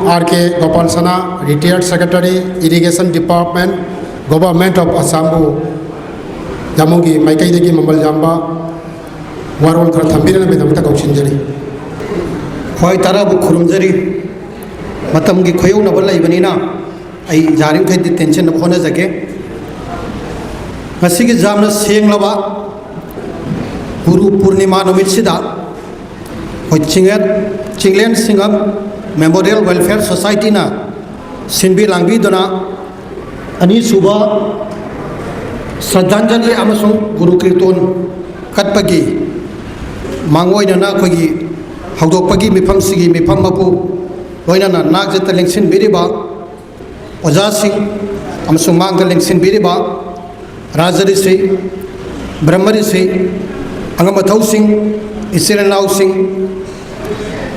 R.K. Gopal Sana, Retired Secretary, Irrigation Department, Government of Assam, Yamungi, Maikaideki Mambal Jamba, Warol Kratambira Medamta Kokshinjari. Hoi Tarabu Kurumjari, Matamgi Koyo Nabala Ivanina, I Jarim Kai detention of Honors again. Masiki Jamna Sing Lava, Guru Purnima Nomitsida, Hoi Chinglen Singam, Memorial Welfare Society na Sinbi Langbi Dona Ani Suba Sadanjali Amasung Guru Kirton Katpagi Mangoy na Kogi Hagdokpagi Mipam Sigi Mipam Mapu Loinana Nagzeta Lengsin Biriba Oza Singh Amasung Mangda Lengsin Biriba Rajari Singh Brahmari Singh Angamathau Singh Isiranau Singh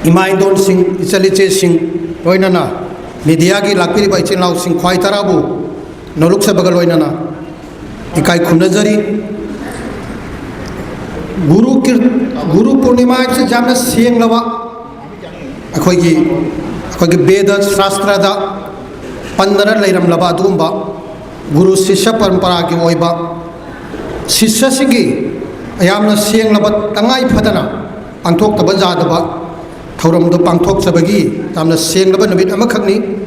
Imaindon Singh, Ichaliche Singh, Loinana, Nidiagi Lakiri by Chinau Singh, Kwai Tarabu, Noluksa Bagaloinana, Ikai Kunazari, Guru Purnima, Jamna Sing Lava, Akogi Beda, Sastrada, Pandara Lairam Lava Dumba, Guru Sisha Paraki Oiba, Sisha Sigi, Ayamna Sing Lava, Tangai Padana, Antok Tabazadaba. Thauram do pangthok sabagi tamna seng laba namit amakhakni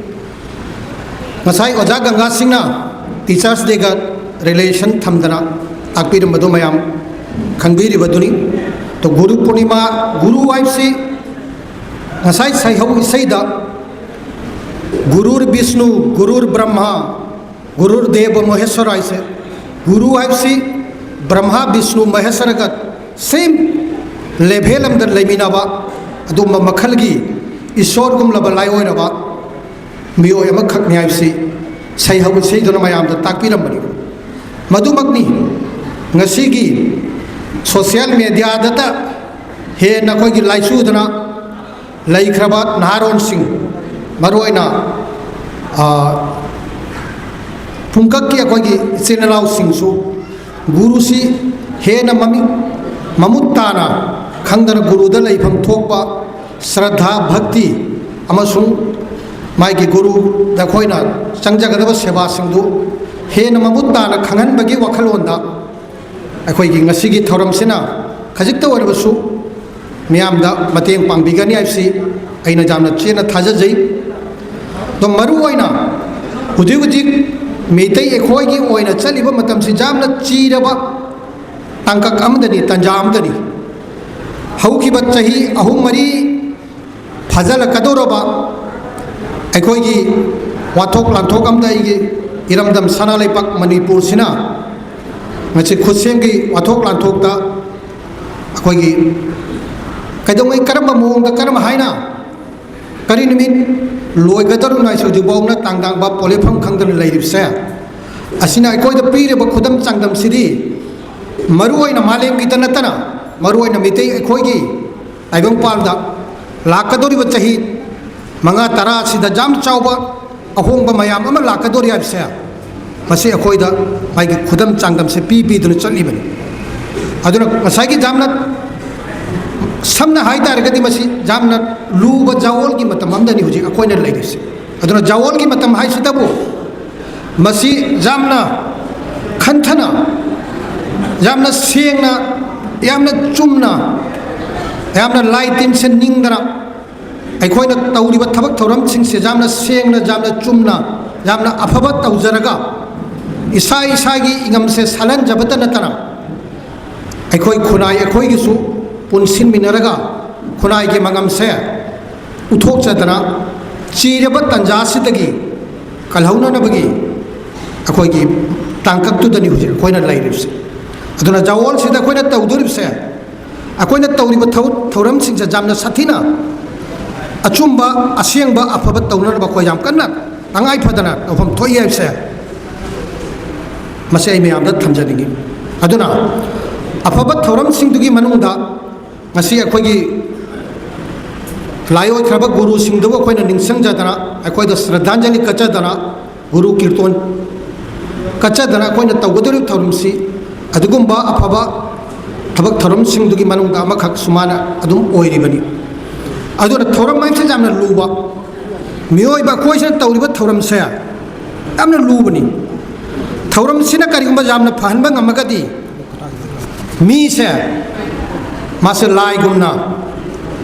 ngasai oja ganga singna teachers day ga relation thamdana akpiram madu mayam khangbiri baduni to guru purnima guru waipsi ngasai sai hau isaida gurur vishnu gurur brahma gurur deva maheshwara aise guru waipsi brahma vishnu maheshwara ga same level amdar leiminaba Aduma Makalgi, Isorgum Labalai Oinaba, Mio Yamakak Niaisi, say how we say to Mayam the Takiramani. Madumagni, Nasigi, social media data, He Nakogi Laisudana, Laikrabat, Naron Singh, Maroina, Punkaki Akogi, Sinalao Singsu, Gurusi, He Namami, Mamutana. Khangdana Guru da laifam thokpa Shraddha Bhakti amasung maigi Guru da khoina changjagadaba seba singdu hena mamuttana khangan bagi wakhalonda akhoi gi ngasigi thoram sina khajikta warbasu miyamda mateng pangbigani aipsi aina jamna chena thajajai to maru oina hujik meitai ekhoi gi oina chaliba matam si jamna chiraba tangkak amdani tanjam dani Haukiba Chahi Ahumari Fazala Kadoroba Akoigi Watok Lantokam Daigi Iramdam Sanalepak Manipur Sina Machi Kusengi Watok Lantokta Akoigi Kadongi Karama Mung the Karama Haina Karinimin Loy Gataru Naisu Dubona Tangdang Bab Polipam Kangan Lady Saya Asina Akoi the period of Kudam Sangdam City Maru in a Malay Gitanatana Maru in a Mite Koigi, I don't palda, Lakadori with Chahi, Manga Tarasi, the Jam Chauba, a home by Mayama, Lakadori I've said. Masi a Koida, like Kudam Changam, se Pipi to the Chaliban. I don't know, Masaki Jamnat, Samna Haida, Regadimasi, Jamnat, Luba Jawolgi, Matamanda Nuji, acquainted ladies. I don't know, Jawolgi, Matam Haisitabu, Masi Jamna, Kantana, Jamna Siena. Yamna Chumna, Yamna Lightin Sendingara, I quite a Tauriba Tabak Toram Sing Jamna Singna Jamna Chumna, Jamna Apabat Zaraga, Isai Sagi Ingam says Halan Jabatanatana. I quite Kunai a Koigisu, Punsin Minaraga, Kunai Gemangam Sea, Utok Satana, Chirabat Tanjasitagi, Kalhauna Nabagi, a Koigi, Tankak to the news, quite a ladies. Aduna Jawol Sida Quena Taudurib say, a Quena Tauriba Toram Sings a Jamna Satina, a Chumba, a Siangba, a Pabat Taunar Bakoyam Kana, Angai Padana, of from Toyev say, Masay me am not Tanjani. Aduna, a Pabat Toram Sing to give Manunda, Masia Kogi Flyo Kraba Guru Sing the Quena Ningsang Jatana, I quite the Sradanjali Kachadana, Guru Kirton Kachadana, Quena Taudurib Toramsi. Adugumba Apaba Tabak Toram Sing to Gimanunga Makak Sumana Adum Oiribani. Adu the Toram Mancham Luba मियोइबा कोइसे तौरिबा थौरम से यामना लुबनी थौरम सिना करिगुम्बा जामना फहनबा ngमगदी मी से मासे लाई गुमना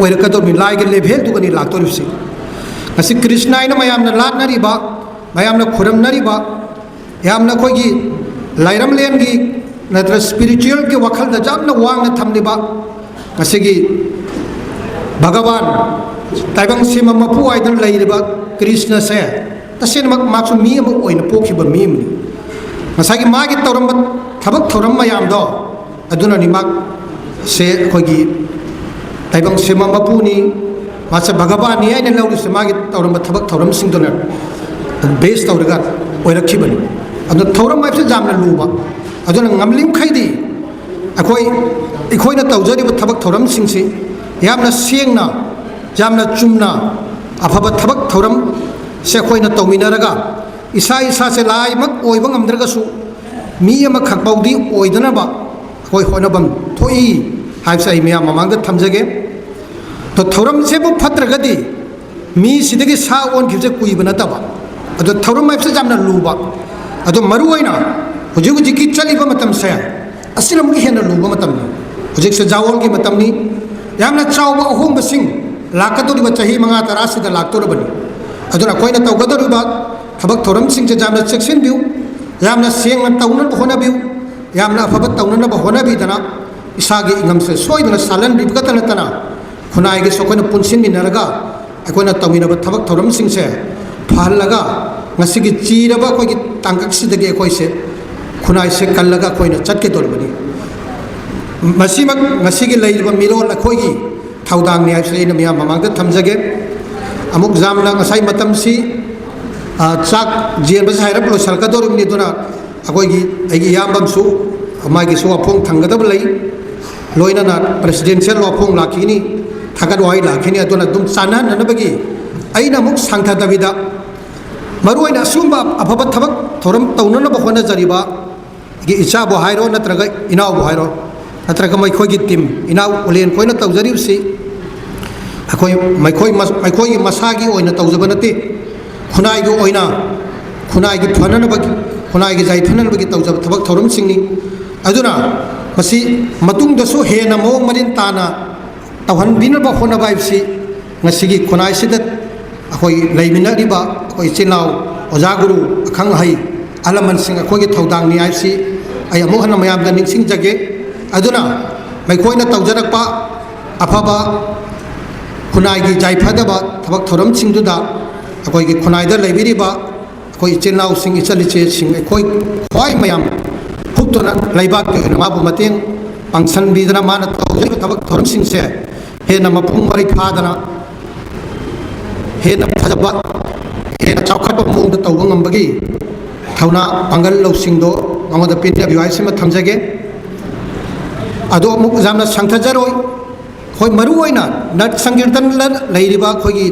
ओइरकदोमि लाई गे level दुगनि लाक्तोरिबसि ngasi krishna ina mayamna latnariba mayamna khuramnariba yamna khoigi lairam len gi natra spiritual ke wakhal da jamna wangna thamliba ngasi gi bhagavan taibang sima mapu aidan lairiba krishna se tasen mak maksu mi am oina pokhiba mi mi ngasagi magi tawramba thabak thoram mayam do aduna ni mak se khoigi taibang sima mapu ni masa bhagavan ni aina lauri se magi tawramba thabak thoram singdona base tawraga oirakhibani adu thoram mai se jamna luba aduna ngamlim khaidi akhoi na tawjari ba thabak thoram singsi yamna sengna jamna chumna afaba thabak thoram se khoi na tawminaraga isa se lai mak oiba ngamdraga su mi ama khakpaudi oidana ba khoi honabam thoi haibsai miya mamangda thamjage तो थौरम से वो फत्रगदी मी सिदगी सा own खिबसे कुइबा नतबा अदो थौरम माइबसे जामना लुबा अदो मरुओइना हुजिक हुजिकी चलिबा मतम से असिलम की हेना लुबा मतम नि हुजिक से जावल की मतम नि यामना चावबा अहोम बसिंग लाकतोरिबा चही मंगा तरा सिदा लाक्तोरबनी अदोना कोइना तौगदोरिबा थबक थौरम सिंग से जामना सेक्शन बिउ यामना सेंग तौनन होना बिउ यामना फबत तौनन होना बिदना इसागे इंगम से सोइदना सालन बिबगतन तना खुनाई के सोकोना पुनसिन मिनरगा अकोना तमिनब थबक थौरम सिंगसे फालगा ngasi चीरबा कोई तांगक सिदगे कोई से खुनाई से कलगा कोइना चटके दोरबनी मसीमक ngasi के लैरबा मिरोल अखोगी थौदांग नि आइसे इन मिया ममांग थमजगे अमुक जामना ngasi मतम सि चाक जेन बस हाइरब लो सरका दोरबनी दोना अखोगी आइगी यामबमसु मागी सो अफोंग थंगदब लई लोइना ना प्रेसिडेंशियल अफोंग लाखिनी थागत वाई लाखिनी अदोना दुम चाना ननबगी अइना मुक सांथा दबिदा मरुइना सुंबा अफब थबक थोरम तौनन बखोना जरिबा गी इचा बो हाइरो नत्रगा इनाव बो हाइरो नत्रगा मैखोगी टीम इनाव ओलेन कोइना तौजरिबसि अखोय मैखोगी मसागी ओइना तौजबनते खुनाइगी ओइना खुनाइगी फननबगी खुनाइगी जाय फननबगी तौजब थबक थोरम सिंगनी अदुना मसी मतुंगदसु हेना मोंग मरिन ताना तहन बिनब होनाबाइबसी ngasi खुनाई सिद अखोई लैमिनरिबा अखोई चिनाव ओजा गुरु अखंग हई अलमन सिंग अखोई थौदांग नि आइसी अय अमुहन मयाम द निंगसिंग जगे अदुना मैखोइना तौजरकपा अफबा खुनाई की जायफदबा थबक थोरम सिंगदुदा अखोई की खुनाई द लैबिरिबा अखोई चिनाव सिंग इचलिचे सिंग अखोई ख्वाई मयाम हुक्तोना लैबाक के माबु मतेंग पंक्शन बिदना मान तौजरिबा थबक थोरम सिंग से हेना मपुंग मरि फादना हेना फजबा हेना चौखटबा मोंग तौबा ngambagi थौना पांगल लौसिंगदो मंगोदा पिन्या बिवाइसिमा थमजगे अदो मुक जामना संथजरोय खोय मरु ओइना नट संकीर्तन लैरिबा खोगी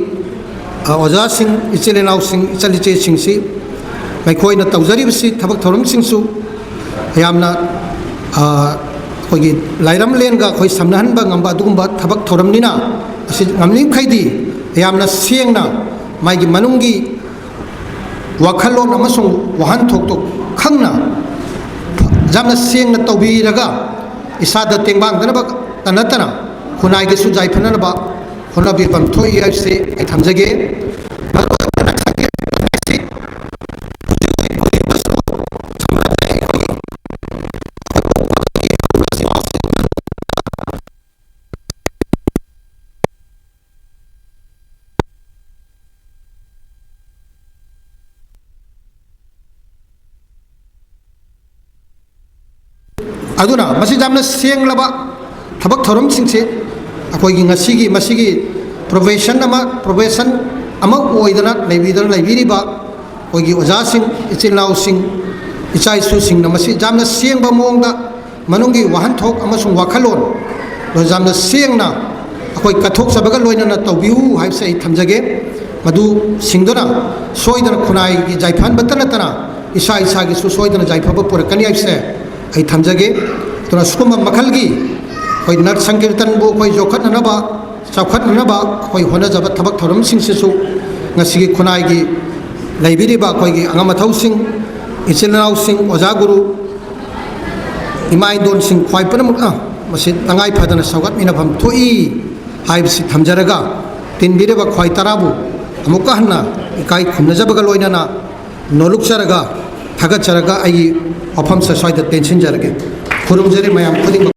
ओजा सिंग इचलेनाव सिंग इचलिचे सिंगसी मैखोइना तौजरिबसि थबक थौरम सिंगसु यामना खोगी लाइरम लेनगा खोई समनहनबा ngamba दुगुंबा थबक थौरमनिना असि ngamlim khaidi यामना सेंगना माइगी मनुंगी वाखलोन अमसुंग वहान थोकतो खंगना जामना सेंगना तौबीरगा इसादा तेंबांग दनबा तनतना खुनाइगे सुजाय फननबा होनबि बम थोई आइसे आई थमजगे अदुना मसी जामना सेंगलबा थबक थौरम सिंगसे अखोगी मसीगी प्रोफेशन अमा ओइदना लैबिरिबा अखोगी ओजा सिंग इचिनाव सिंग इचा इसु सिंग मसी जामना सेंगबा मोंगदा मनुंगी वाहन थोक अमसुंग वाखलोन लो जामना सेंगना अखोई कथोक सबगा लोइना तौबिउ हाइसे थमजगे मधु सिंगदना सोइदना खुनाई की जायफान बतनतना इसा की सोइदना जायफाबा पुरकनी हाइसे आई थमजगे तो सुकुम मखलगी कोई नट संकीर्तन बो कोई जोखत नबा चौखत नबा कोई होना जब थबक थौरम सिंगसेसु ngasi khunai gi laibiri ba khoi gi angama thau sing ichil nau sing oja guru imai don sing khwai panamuk masi tangai phadana saugat mina pham thoi haibsi thamjaraga tinbire ba khwai tarabu amuka hanna ikai khumna jabaga loina na noluk charaga thagat charaga ai ofam sa soida tension jarage khurumjari mayam khuding